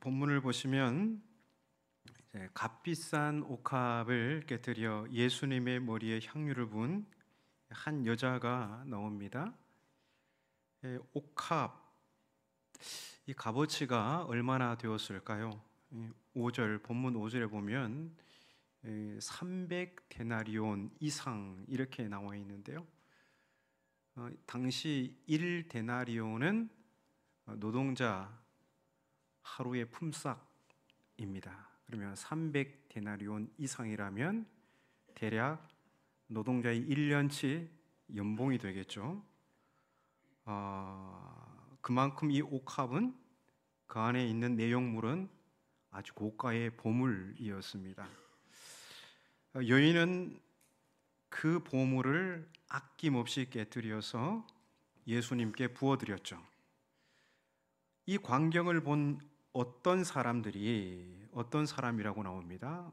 본문을 보시면 이제 값비싼 옥합을 깨뜨려 예수님의 머리에 향유를 부은 한 여자가 나옵니다. 옥합, 이 값어치가 얼마나 되었을까요? 5절, 본문 5절에 보면 300데나리온 이상 이렇게 나와 있는데요. 당시 1데나리온은 노동자 하루의 품삯입니다. 그러면 300데나리온 이상이라면 대략 노동자의 1년치 연봉이 되겠죠. 그만큼 이 옥합은 그 안에 있는 내용물은 아주 고가의 보물이었습니다. 여인은 그 보물을 아낌없이 깨뜨려서 예수님께 부어드렸죠. 이 광경을 본 어떤 사람이라고 나옵니다.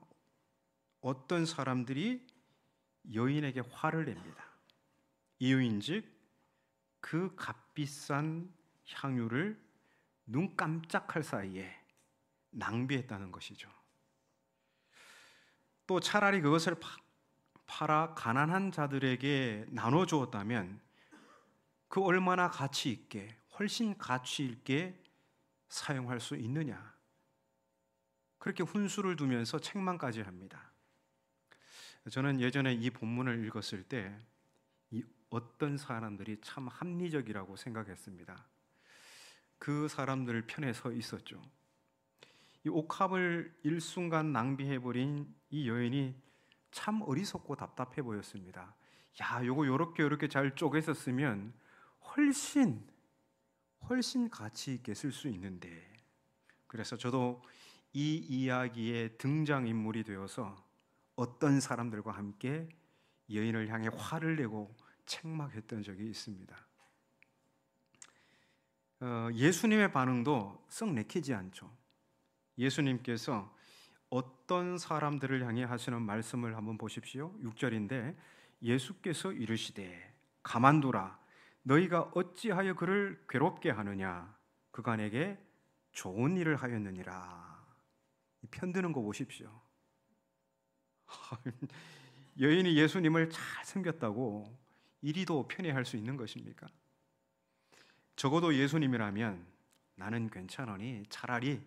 어떤 사람들이 여인에게 화를 냅니다. 이유인즉 그 값비싼 향유를 눈 깜짝할 사이에 낭비했다는 것이죠. 또 차라리 그것을 팔아 가난한 자들에게 나눠주었다면 그 얼마나 가치 있게, 훨씬 가치 있게 사용할 수 있느냐, 그렇게 훈수를 두면서 책망까지 합니다. 저는 예전에 이 본문을 읽었을 때 이 어떤 사람들이 참 합리적이라고 생각했습니다. 그 사람들 편에 서 있었죠. 이 옥합을 일순간 낭비해버린 이 여인이 참 어리석고 답답해 보였습니다. 야, 요거 요렇게 잘 쪼개졌으면 훨씬 가치 있게 쓸 수 있는데. 그래서 저도 이 이야기의 등장인물이 되어서 어떤 사람들과 함께 여인을 향해 화를 내고 책망했던 적이 있습니다. 예수님의 반응도 썩 내키지 않죠. 예수님께서 어떤 사람들을 향해 하시는 말씀을 한번 보십시오. 6절인데 예수께서 이르시되 가만두라, 너희가 어찌하여 그를 괴롭게 하느냐, 그가 내게 좋은 일을 하였느니라. 편드는 거 보십시오. 여인이 예수님을 잘 섬겼다고 이리도 편애할 수 있는 것입니까? 적어도 예수님이라면 나는 괜찮으니 차라리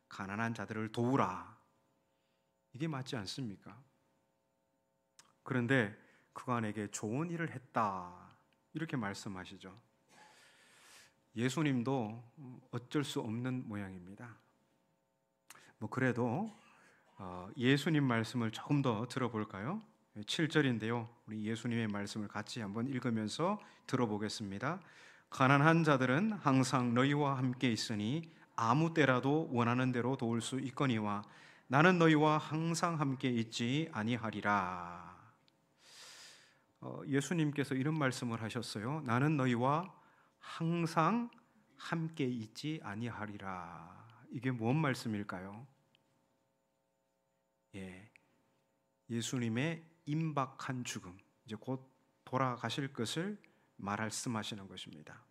가난한 자들을 도우라, 이게 맞지 않습니까? 그런데 그가 내게 좋은 일을 했다, 이렇게 말씀하시죠. 예수님도 어쩔 수 없는 모양입니다. 그래도 예수님 말씀을 조금 더 들어볼까요? 7절인데요. 우리 예수님의 말씀을 같이 한번 읽으면서 들어보겠습니다. 가난한 자들은 항상 너희와 함께 있으니 아무 때라도 원하는 대로 도울 수 있거니와 나는 너희와 항상 함께 있지 아니하리라. 예수님께서 이런 말씀을 하셨어요. 나는 너희와 항상 함께 있지 아니하리라. 이게 뭔 말씀일까요? 예수님의 임박한 죽음, 이제 곧 돌아가실 것을 말씀하시는 것입니다.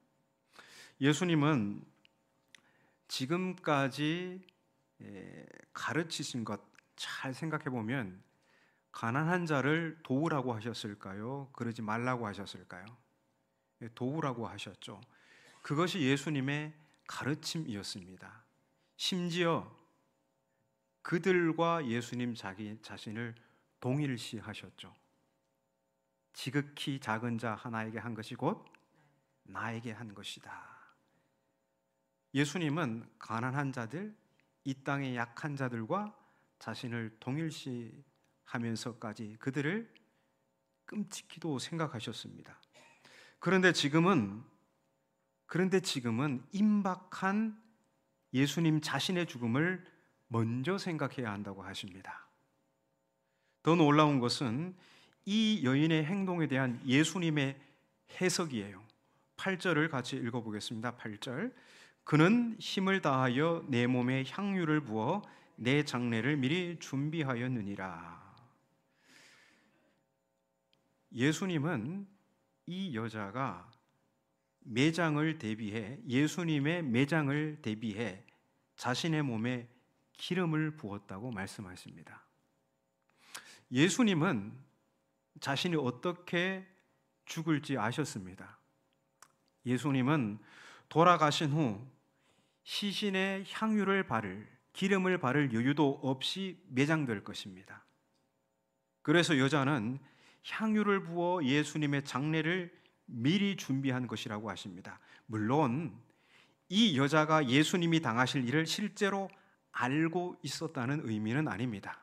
예수님은 지금까지 가르치신 것 잘 생각해 보면 가난한 자를 도우라고 하셨을까요? 그러지 말라고 하셨을까요? 도우라고 하셨죠. 그것이 예수님의 가르침이었습니다. 심지어 그들과 예수님 자기 자신을 동일시하셨죠. 지극히 작은 자 하나에게 한 것이 곧 나에게 한 것이다. 예수님은 가난한 자들, 이 땅의 약한 자들과 자신을 동일시하면서까지 그들을 끔찍히도 생각하셨습니다. 그런데 지금은 임박한 예수님 자신의 죽음을 먼저 생각해야 한다고 하십니다. 더 놀라운 것은 이 여인의 행동에 대한 예수님의 해석이에요. 8절을 같이 읽어보겠습니다. 8절. 그는 힘을 다하여 내 몸에 향유를 부어 내 장례를 미리 준비하였느니라. 예수님은 이 여자가 예수님의 매장을 대비해 자신의 몸에 기름을 부었다고 말씀하십니다. 예수님은 자신이 어떻게 죽을지 아셨습니다. 예수님은 돌아가신 후 시신의 향유를 바를, 기름을 바를 여유도 없이 매장될 것입니다. 그래서 여자는 향유를 부어 예수님의 장례를 미리 준비한 것이라고 하십니다. 물론 이 여자가 예수님이 당하실 일을 실제로 알고 있었다는 의미는 아닙니다.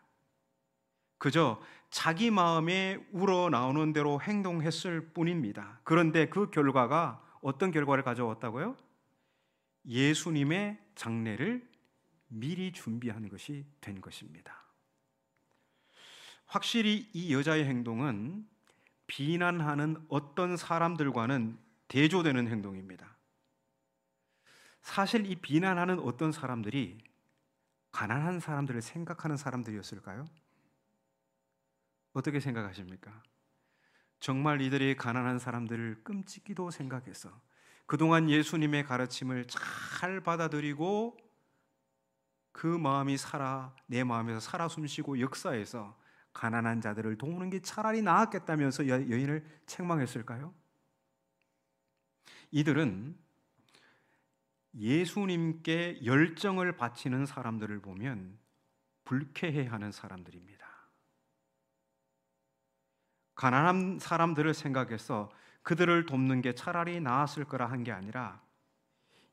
그저 자기 마음에 우러나오는 대로 행동했을 뿐입니다. 그런데 그 결과가 어떤 결과를 가져왔다고요? 예수님의 장례를 미리 준비한 것이 된 것입니다. 확실히 이 여자의 행동은 비난하는 어떤 사람들과는 대조되는 행동입니다. 사실 이 비난하는 어떤 사람들이 가난한 사람들을 생각하는 사람들이었을까요? 어떻게 생각하십니까? 정말 이들이 가난한 사람들을 끔찍이도 생각해서 그동안 예수님의 가르침을 잘 받아들이고 그 마음이 내 마음에서 살아 숨쉬고 역사에서 가난한 자들을 도우는 게 차라리 나았겠다면서 여인을 책망했을까요? 이들은 예수님께 열정을 바치는 사람들을 보면 불쾌해하는 사람들입니다. 가난한 사람들을 생각해서 그들을 돕는 게 차라리 나았을 거라 한 게 아니라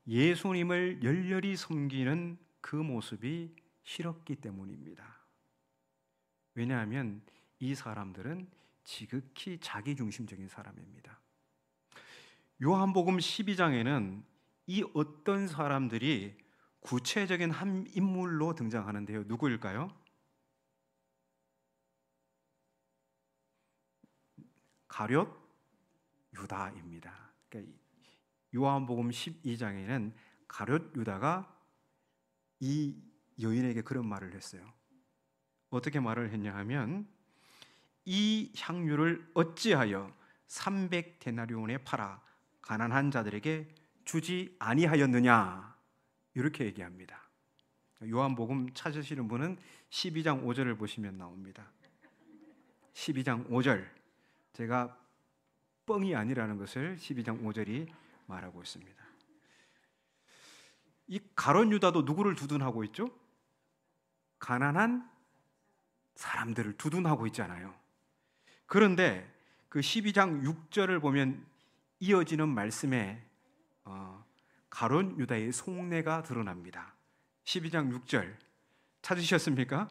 예수님을 열렬히 섬기는 그 모습이 싫었기 때문입니다. 왜냐하면 이 사람들은 지극히 자기중심적인 사람입니다. 요한복음 12장에는 이 어떤 사람들이 구체적인 한 인물로 등장하는데요. 누구일까요? 가룟 유다입니다. 그러니까 요한복음 12장에는 가룟 유다가 이 여인에게 그런 말을 했어요. 어떻게 말을 했냐 하면 이 향유를 어찌하여 300데나리온에 팔아 가난한 자들에게 주지 아니하였느냐, 이렇게 얘기합니다. 요한복음 찾으시는 분은 12장 5절을 보시면 나옵니다. 12장 5절, 제가 뻥이 아니라는 것을 12장 5절이 말하고 있습니다. 이 가룟 유다도 누구를 두둔하고 있죠? 가난한 사람들을 두둔하고 있잖아요. 그런데 그 12장 6절을 보면 이어지는 말씀에 가룟 유다의 속내가 드러납니다. 12장 6절 찾으셨습니까?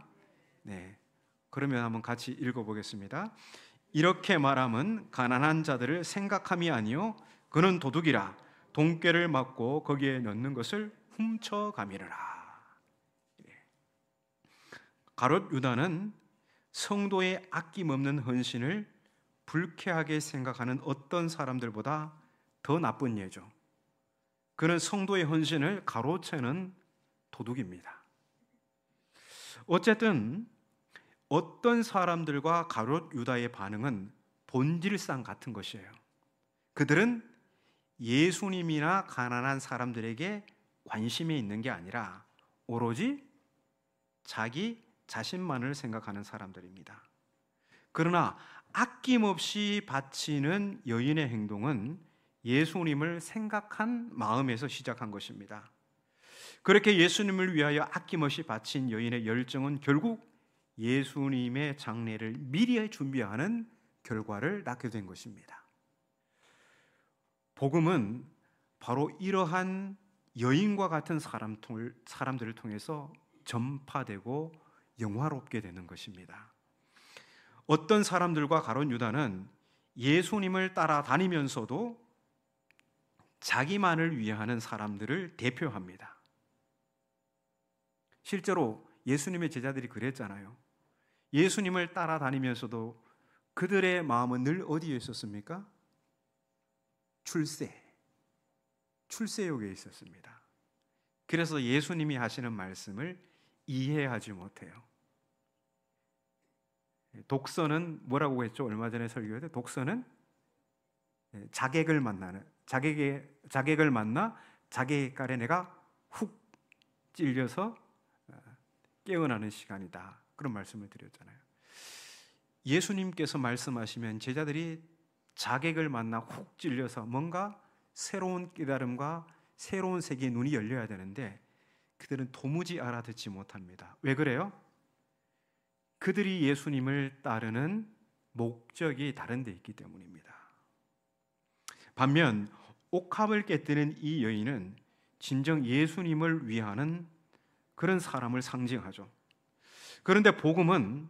네. 그러면 한번 같이 읽어보겠습니다. 이렇게 말함은 가난한 자들을 생각함이 아니요 그는 도둑이라 돈꾀를 맞고 거기에 넣는 것을 훔쳐가미르라. 가룟 유다는 성도의 아낌없는 헌신을 불쾌하게 생각하는 어떤 사람들보다 더 나쁜 예죠. 그는 성도의 헌신을 가로채는 도둑입니다. 어쨌든 어떤 사람들과 가룟 유다의 반응은 본질상 같은 것이에요. 그들은 예수님이나 가난한 사람들에게 관심이 있는 게 아니라 오로지 자기 자신만을 생각하는 사람들입니다. 그러나 아낌없이 바치는 여인의 행동은 예수님을 생각한 마음에서 시작한 것입니다. 그렇게 예수님을 위하여 아낌없이 바친 여인의 열정은 결국 예수님의 장례를 미리 준비하는 결과를 낳게 된 것입니다. 복음은 바로 이러한 여인과 같은 사람들을 통해서 전파되고 영화롭게 되는 것입니다. 어떤 사람들과 가룟 유다는 예수님을 따라다니면서도 자기만을 위하는 사람들을 대표합니다. 실제로 예수님의 제자들이 그랬잖아요. 예수님을 따라다니면서도 그들의 마음은 늘 어디에 있었습니까? 출세욕에 있었습니다. 그래서 예수님이 하시는 말씀을 이해하지 못해요. 독서는 뭐라고 했죠? 얼마 전에 설교할 때 독서는 자객을 만나 자객의 깔에 내가 훅 찔려서 깨어나는 시간이다. 그런 말씀을 드렸잖아요. 예수님께서 말씀하시면 제자들이 자객을 만나 훅 찔려서 뭔가 새로운 깨달음과 새로운 세계의 눈이 열려야 되는데 그들은 도무지 알아듣지 못합니다. 왜 그래요? 그들이 예수님을 따르는 목적이 다른 데 있기 때문입니다. 반면 옥합을 깨뜨린 이 여인은 진정 예수님을 위하는 그런 사람을 상징하죠. 그런데 복음은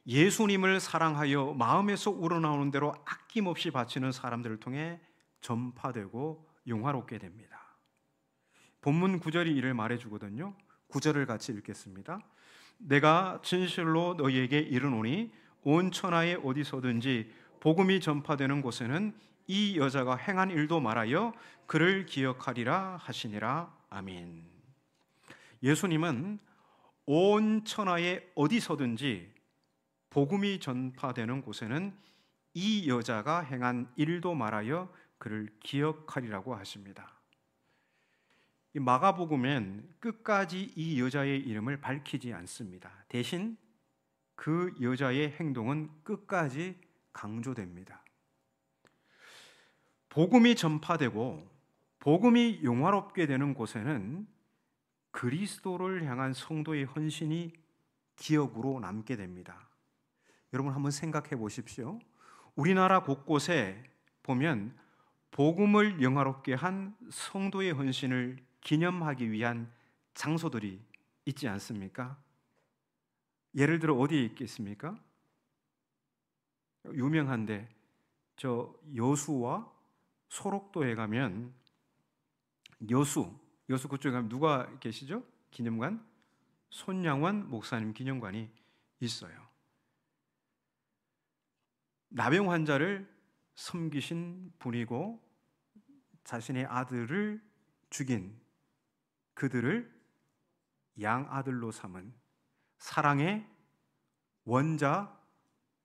예수님을 사랑하여 마음에서 우러나오는 대로 아낌없이 바치는 사람들을 통해 전파되고 영화롭게 됩니다. 본문 9절이 이를 말해주거든요. 9절을 같이 읽겠습니다. 내가 진실로 너희에게 이르노니 온 천하에 어디서든지 복음이 전파되는 곳에는 이 여자가 행한 일도 말하여 그를 기억하리라 하시니라. 아멘. 예수님은 온 천하에 어디서든지 복음이 전파되는 곳에는 이 여자가 행한 일도 말하여 그를 기억하리라고 하십니다. 이 마가복음엔 끝까지 이 여자의 이름을 밝히지 않습니다. 대신 그 여자의 행동은 끝까지 강조됩니다. 복음이 전파되고 복음이 영화롭게 되는 곳에는 그리스도를 향한 성도의 헌신이 기억으로 남게 됩니다. 여러분 한번 생각해 보십시오. 우리나라 곳곳에 보면 복음을 영화롭게 한 성도의 헌신을 기념하기 위한 장소들이 있지 않습니까? 예를 들어 어디에 있겠습니까? 유명한데 저 여수와 소록도에 가면 여수 그쪽에 가면 누가 계시죠? 기념관? 손양원 목사님 기념관이 있어요. 나병 환자를 섬기신 분이고 자신의 아들을 죽인 그들을 양아들로 삼은 사랑의 원자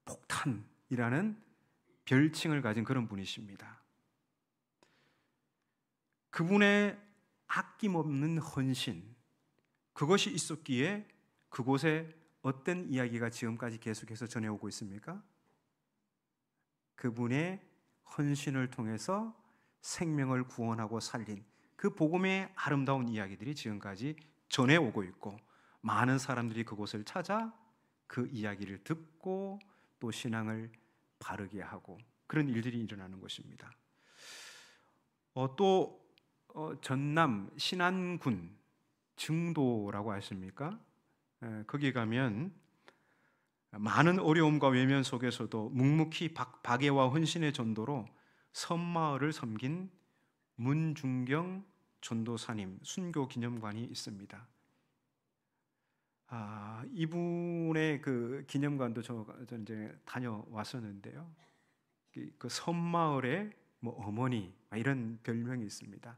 폭탄이라는 별칭을 가진 그런 분이십니다. 그분의 아낌없는 헌신, 그것이 있었기에 그곳에 어떤 이야기가 지금까지 계속해서 전해오고 있습니까? 그분의 헌신을 통해서 생명을 구원하고 살린 그 복음의 아름다운 이야기들이 지금까지 전해오고 있고 많은 사람들이 그곳을 찾아 그 이야기를 듣고 또 신앙을 바르게 하고 그런 일들이 일어나는 것입니다. 또 전남 신안군 증도라고 아십니까? 거기 가면 많은 어려움과 외면 속에서도 묵묵히 박애와 헌신의 전도로 섬마을을 섬긴 문중경 전도사님 순교 기념관이 있습니다. 이분의 그 기념관도 저 이제 다녀왔었는데요. 그 섬마을의 뭐 어머니 이런 별명이 있습니다.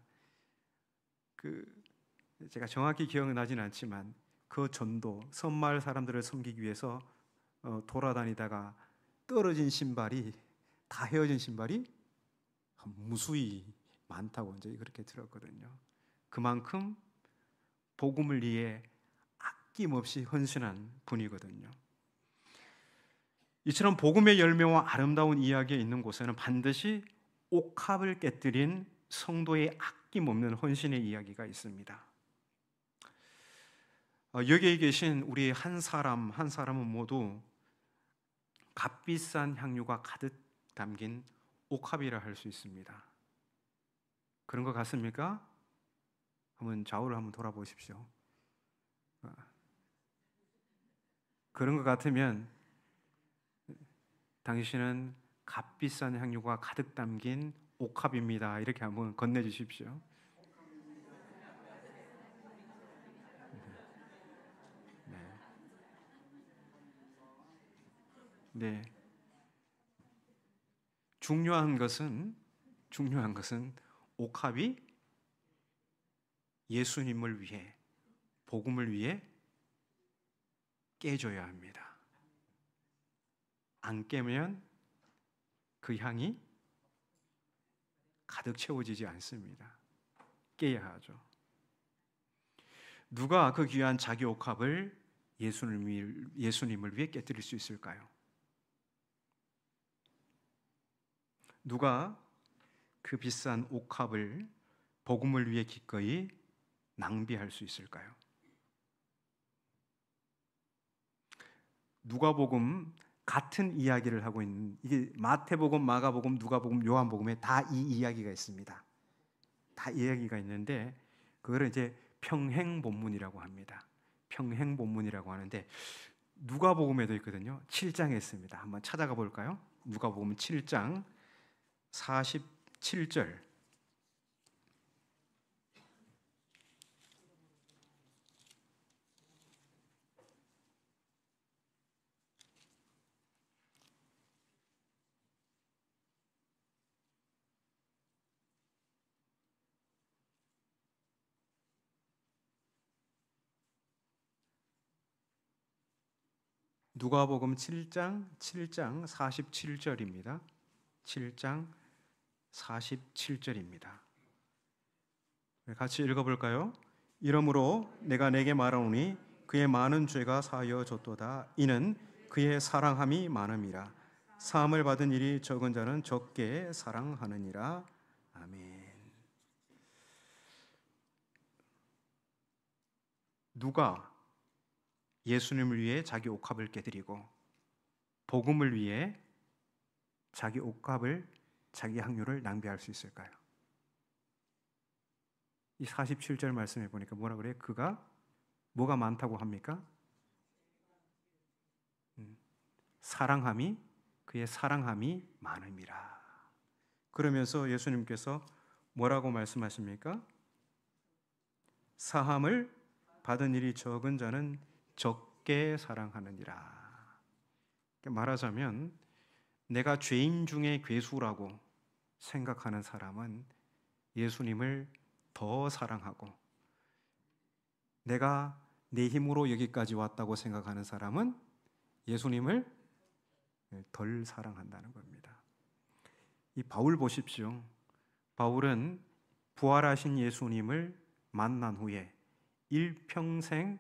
제가 정확히 기억은 나진 않지만 그 전도 섬마을 사람들을 섬기기 위해서 돌아다니다가 떨어진 신발이 다 헤어진 신발이 무수히 많다고 이제 그렇게 들었거든요. 그만큼 복음을 위해 아낌없이 헌신한 분이거든요. 이처럼 복음의 열매와 아름다운 이야기에 있는 곳에는 반드시 옥합을 깨뜨린 성도의 아낌없는 헌신의 이야기가 있습니다. 여기에 계신 우리 한 사람 한 사람은 모두 값비싼 향유가 가득 담긴 옥합이라 할 수 있습니다. 그런 것 같습니까? 한번 좌우를 한번 돌아보십시오. 그런 것 같으면 당신은 값비싼 향유가 가득 담긴 옥합입니다. 이렇게 한번 건네주십시오. 네. 중요한 것은 옥합이 예수님을 위해 복음을 위해 깨져야 합니다. 안 깨면 그 향이 가득 채워지지 않습니다. 깨야 하죠. 누가 그 귀한 자기 옥합을 예수님을 위해 깨뜨릴 수 있을까요? 누가 그 비싼 옥합을 복음을 위해 기꺼이 낭비할 수 있을까요? 누가복음 같은 이야기를 하고 있는, 이게 마태복음, 마가복음, 누가복음, 요한복음에 다 이 이야기가 있습니다. 다 이야기가 있는데 그거를 이제 평행본문이라고 합니다. 평행본문이라고 하는데 누가복음에도 있거든요. 7장에 있습니다. 한번 찾아가 볼까요? 누가복음 7장 47절. 누가복음 7장 47절입니다. 7장 47절입니다. 같이 읽어볼까요? 이러므로 내가 내게 말하노니 그의 많은 죄가 사하여졌도다. 이는 그의 사랑함이 많음이라. 사함을 받은 일이 적은 자는 적게 사랑하느니라. 아멘. 누가 예수님을 위해 자기 옥합을 깨뜨리고 복음을 위해 자기 옥합을, 자기 향유를 낭비할 수 있을까요? 이 47절 말씀해 보니까 뭐라 그래요? 그가 뭐가 많다고 합니까? 사랑함이, 그의 사랑함이 많음이라. 그러면서 예수님께서 뭐라고 말씀하십니까? 사함을 받은 일이 적은 자는 적게 사랑하느니라. 말하자면 내가 죄인 중에 괴수라고 생각하는 사람은 예수님을 더 사랑하고, 내가 내 힘으로 여기까지 왔다고 생각하는 사람은 예수님을 덜 사랑한다는 겁니다. 이 바울 보십시오. 바울은 부활하신 예수님을 만난 후에 일평생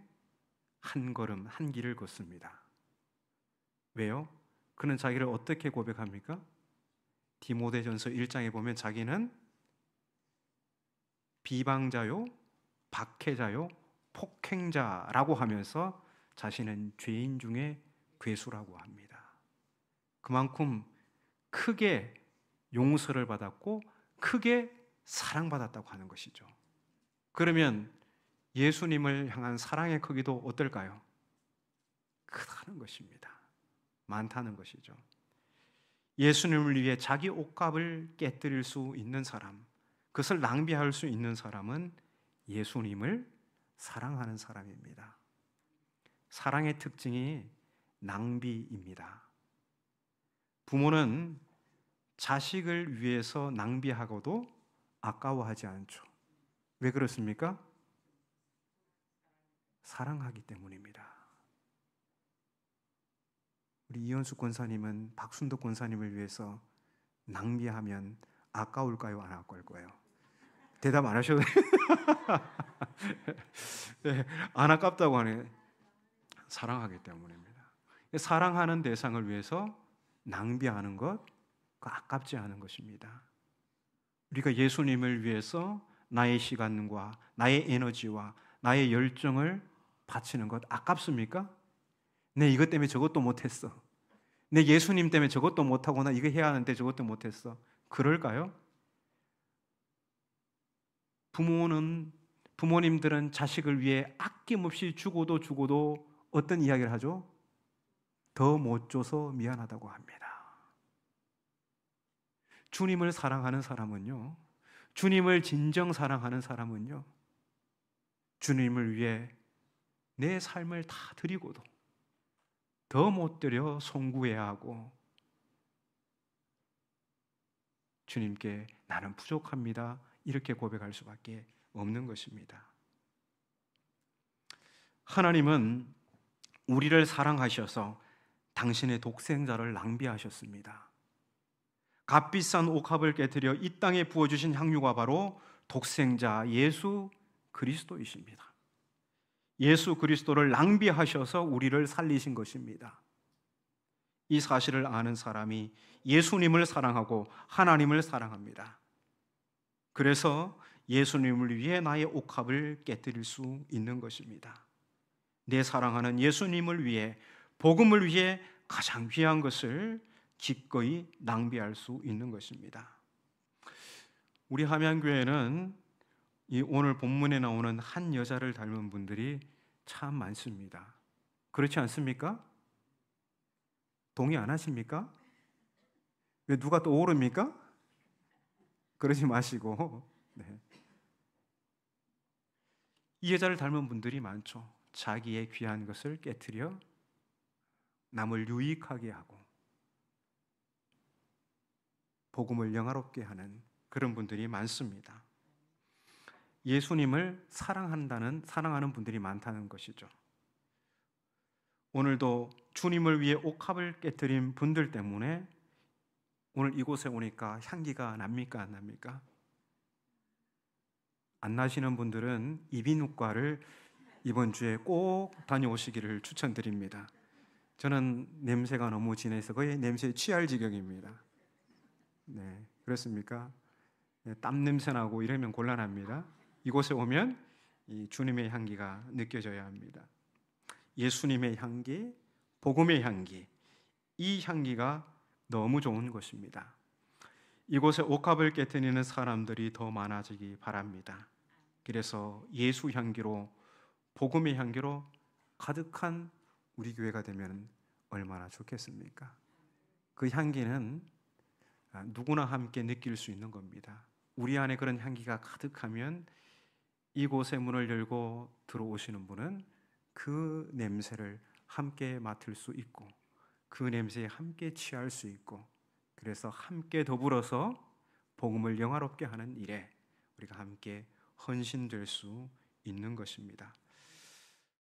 한 걸음 한 길을 걷습니다. 왜요? 그는 자기를 어떻게 고백합니까? 디모데전서 1장에 보면 자기는 비방자요, 박해자요, 폭행자라고 하면서 자신은 죄인 중에 괴수라고 합니다. 그만큼 크게 용서를 받았고 크게 사랑받았다고 하는 것이죠. 그러면 예수님을 향한 사랑의 크기도 어떨까요? 크다는 것입니다. 많다는 것이죠. 예수님을 위해 자기 옥합을 깨뜨릴 수 있는 사람, 그것을 낭비할 수 있는 사람은 예수님을 사랑하는 사람입니다. 사랑의 특징이 낭비입니다. 부모는 자식을 위해서 낭비하고도 아까워하지 않죠. 왜 그렇습니까? 사랑하기 때문입니다. 우리 이현숙 권사님은 박순덕 권사님을 위해서 낭비하면 아까울까요? 안 아까울까요? 대답 안 하셔도 네, 안 아깝다고 하네. 사랑하기 때문입니다. 사랑하는 대상을 위해서 낭비하는 것, 그 아깝지 않은 것입니다. 우리가 예수님을 위해서 나의 시간과 나의 에너지와 나의 열정을 바치는 것 아깝습니까? 내 이것 때문에 저것도 못했어. 내 예수님 때문에 저것도 못하고 나 이거 해야 하는데 저것도 못했어. 그럴까요? 부모님들은 자식을 위해 아낌없이 주고도 어떤 이야기를 하죠? 더 못 줘서 미안하다고 합니다. 주님을 사랑하는 사람은요, 주님을 진정 사랑하는 사람은요, 주님을 위해 내 삶을 다 드리고도 더 못 드려 송구해야 하고, 주님께 나는 부족합니다 이렇게 고백할 수밖에 없는 것입니다. 하나님은 우리를 사랑하셔서 당신의 독생자를 낭비하셨습니다. 값비싼 옥합을 깨뜨려 이 땅에 부어주신 향유가 바로 독생자 예수 그리스도이십니다. 예수 그리스도를 낭비하셔서 우리를 살리신 것입니다. 이 사실을 아는 사람이 예수님을 사랑하고 하나님을 사랑합니다. 그래서 예수님을 위해 나의 옥합을 깨뜨릴 수 있는 것입니다. 내 사랑하는 예수님을 위해, 복음을 위해 가장 귀한 것을 기꺼이 낭비할 수 있는 것입니다. 우리 함양교회는 이 오늘 본문에 나오는 한 여자를 닮은 분들이 참 많습니다. 그렇지 않습니까? 동의 안 하십니까? 왜 누가 또 오릅니까? 그러지 마시고, 네. 이 여자를 닮은 분들이 많죠. 자기의 귀한 것을 깨트려 남을 유익하게 하고 복음을 영화롭게 하는 그런 분들이 많습니다. 예수님을 사랑하는 분들이 많다는 것이죠. 오늘도 주님을 위해 옥합을 깨트린 분들 때문에 오늘 이곳에 오니까 향기가 납니까, 안 납니까? 안 나시는 분들은 이비인후과를 이번 주에 꼭 다녀오시기를 추천드립니다. 저는 냄새가 너무 진해서 거의 냄새에 취할 지경입니다. 네, 그렇습니까? 네, 땀 냄새 나고 이러면 곤란합니다. 이곳에 오면 이 주님의 향기가 느껴져야 합니다. 예수님의 향기, 복음의 향기, 이 향기가 너무 좋은 것입니다. 이곳에 옥합을 깨트리는 사람들이 더 많아지기 바랍니다. 그래서 예수 향기로, 복음의 향기로 가득한 우리 교회가 되면 얼마나 좋겠습니까? 그 향기는 누구나 함께 느낄 수 있는 겁니다. 우리 안에 그런 향기가 가득하면 이곳에 문을 열고 들어오시는 분은 그 냄새를 함께 맡을 수 있고 그 냄새에 함께 취할 수 있고, 그래서 함께 더불어서 복음을 영화롭게 하는 일에 우리가 함께 헌신될 수 있는 것입니다.